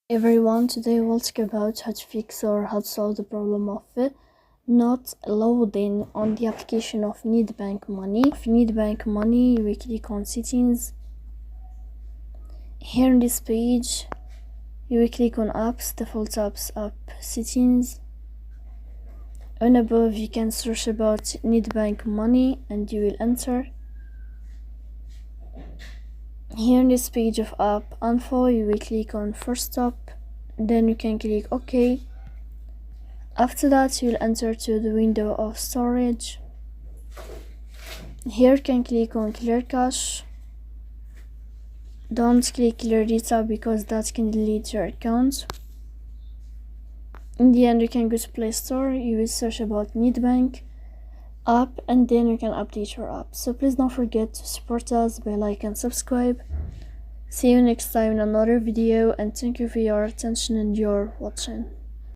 Everyone, today we'll talk about how to fix or how to solve the problem of not loading on the application of Nedbank Money. We click on settings. Here on this page, you will click on apps, default apps, app settings. On above, you can search about Nedbank Money and you will enter. Here on this page of app info, you will click on first stop, then you can click OK. After that, you will enter to the window of storage. Here you can click on clear cache. Don't click clear data because that can delete your account. In the end, you can go to Play Store, you will search about Nedbank app and then you can update your app. So please don't forget to support us by like and subscribe. See you next time in another video and thank you for your attention and your watching.